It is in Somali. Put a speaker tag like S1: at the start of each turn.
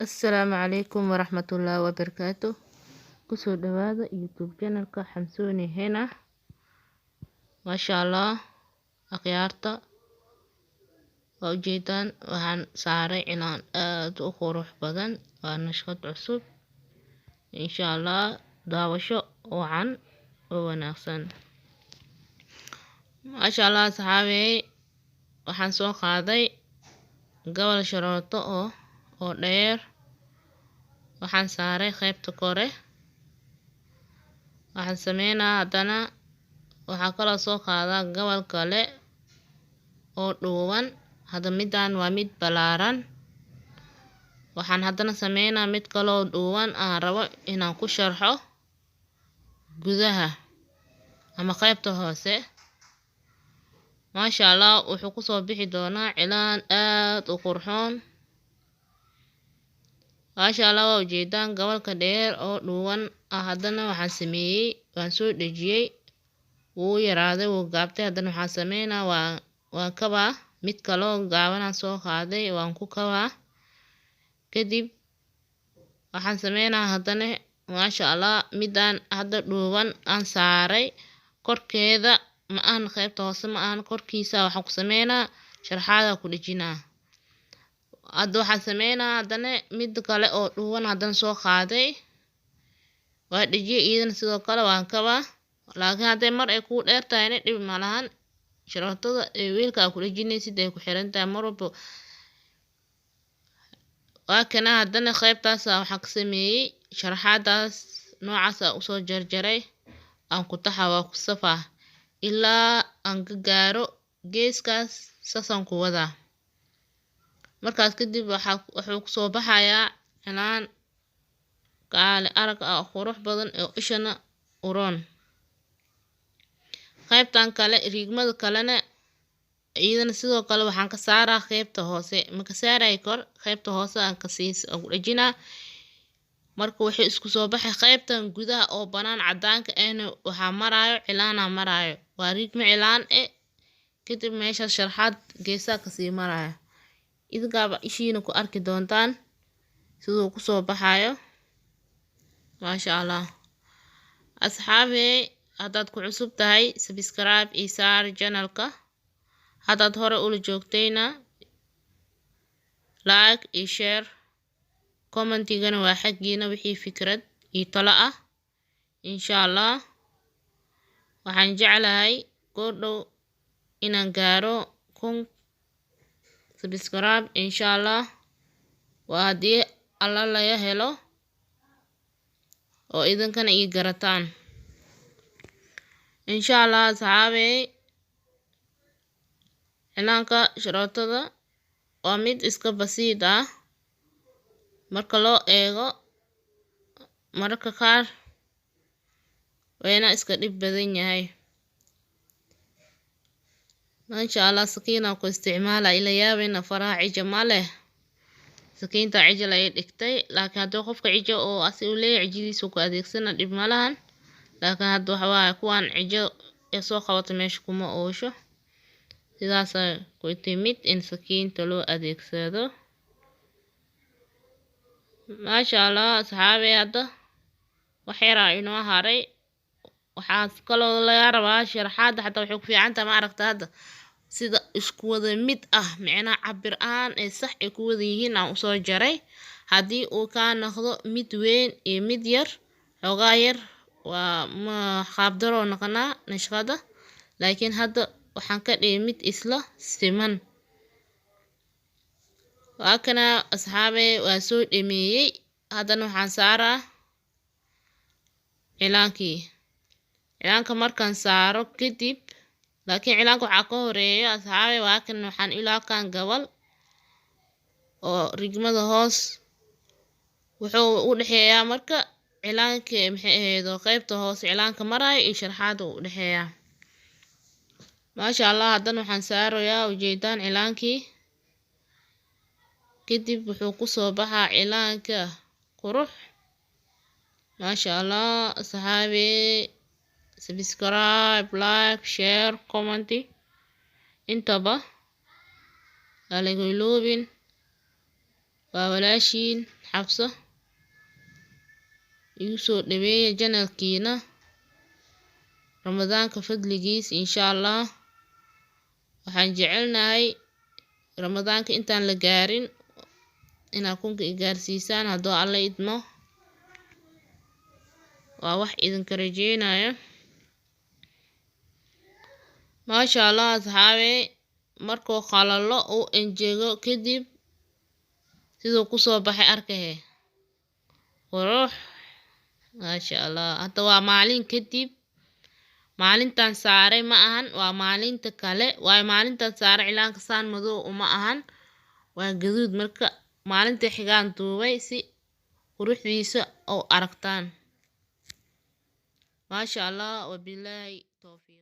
S1: Assalaamu calaykum waraxmatullaahi wabarakaatuh. Kusoo dhawaada YouTube channelka Xamsooni Hena. Masha Allah, akhyaarta waa ujeedaan waxaan saaray inaan aad u qurux badan. Waa nashqad cusub. Insha Allah daawasho wacan oo wanaagsan. Masha Allah saxaabey, waxaan soo qaaday gobol sharooto oo dheer. Waxaan saaray qaybta kore. Waxaan sameynaa haddana waxaa kala soo qaadaa gobol kale oo dhuuban. Hadda midaan waa mid balaaran. Waxaan haddana sameynaa mid kale oo dhuuban aan rabo inaan ku sharxo gudaha ama qaybta hoose. Masha Allah wuxuu ku soo bixi doonaa cilaan aad u qurxoon. Masha Allah waa ujeedaan gobolka dheer oo dhuuban haddana waxaan sameeyay waan soo dhejiyay wuu yaraaday wuu gaabtay. Haddana waxaan sameynaa waan kabaa mid kale oo gaabanaan soo qaaday waan ku kabaa. Kadib waxaan sameynaa haddana Masha Allah midaan hadda dhuuban aan saaray korkeeda ma aan qaybta hoose ma aan korkiisa waxaan ku sameynaa sharxaada ku dhejinaa. Hadda waxaan sameynaa haddana mid kale oo dhuuban haddana soo qaaday waa dhejiyay iyadana sidoo kale waan kabaa. Laakiin hadday mar ay ku dheer tahay dhib ma lahan. Sharootada weelka ku dhejinaysid ay ku xiran tahay mar walba. Waa kana haddana qaybtaas waxaan ka sameeyay sharxaadaas noocaas u soo jarjaray aan ku taxawaa ku safaa ilaa aan ka gaaro geeskaas sasan ku wada. Markaas kadib wuxuu ku soo baxayaa cilaan kaale arag qurux badan oo ishana uroon. Qaybtan kale riigmada kalena iyadana sidoo kale waxaan ka saaraa qaybta hoose. Ma ka saaray kor qaybta hoose aan ka siis ugu dhejinaa. Marka wuxuu isku soo baxay qaybtan gudaha oo banaan cadaanka ahna waxaa maraayo cilaana maraayo. Waa riigma cilaan kadib meesha sharxaad geesaa ka sii maraayo. Idinkaaba ishiina ku arki doontaan siduu ku soo baxayo. Masha Allah. Asxaabey haddaad ku cusub tahay subscribe ii saar channelka. Haddaad hore ula joogtayna like ii share. Commentigana waa xaggiina wixii fikrad ii talo ah. Insha Allah waxaan jeclahay goordhow inaan gaaro 1000 subscribe insha Allah. Waa haddii alla laga helo oo idinkana ii garataan. Insha Allah saxaabey cilaanka sharootada waa mid iska basiid ah marka loo eego mararka qaar wayna iska dhib badan yahay. Masha Allah sakiina ku isticmaala ila yaabina faraha cija ma leh. Sakiinta cija la dhigtay laakiin haddii qofka cija oo asi u leeyahay cijidiisu ku adeegsana dhib ma lahan. Laakiin hadda waxa kuwaan cija ee soo qabata meesha kuma oosho. Sidaas ku timid in sakiinta loo adeegsado. Masha Allah saxaabey hadda wax yar inoo haray. Waxaas kaloo laga rabaa sharxaad xataa wuxuu ku fiican tahay ma aragta hadda sida isku wada mid ah macna cabir aan ee sax ay ku wada yihiin aan u soo jaray. Haddii uu ka noqdo mid weyn iyo mid yar xogaa yar waa ma qaab daro noqonaa nashqada. Laakiin hadda waxaan ka dhigay mid isla siman. Waa kana asxaabey waa soo dhameeyay. Haddana waxaan saaraa cilaankii. Cilaanka markaan saaro kadib laakiin cilaanka waxaa ka horeeyo asxaabey waa kan waxaan ilaa kan gobol oo rigmada hoos wuxuu u dhaxeeyaa marka cilaanka maxay ahayd qaybta hoose cilaanka maraayo iyo sharxaada u dhaxeeyaa. Masha Allah haddana waxaan saarayaa ujeedaan cilaankii. Kadib wuxuu ku soo baxaa cilaanka qurux. Masha Allah saxaabey subscribe like share comment intaba halaga iloobin waa walaashiin xabso igu soo dhaweeya channelkiina ramadaanka fadligiis insha Allah waxaan jecelnahay ramadaanka intaan la gaarin inaa kunka gaarsiisaan hadduu alla idmo waa wax idinka rajeynaya maasha Allah asxaabe markuu qalalo uu enjego kadib sidoo ku soo baxay arkahe qurux maasha Allah hadda waa maalin kadib maalintan saaray ma ahan waa maalinta kale waa maalintan saaray cilaanka saan madow uma ahan waa gaduud marka maalinta xigaan duubay si quruxdiisa oo aragtaan maasha Allah wabillahi tawfiiq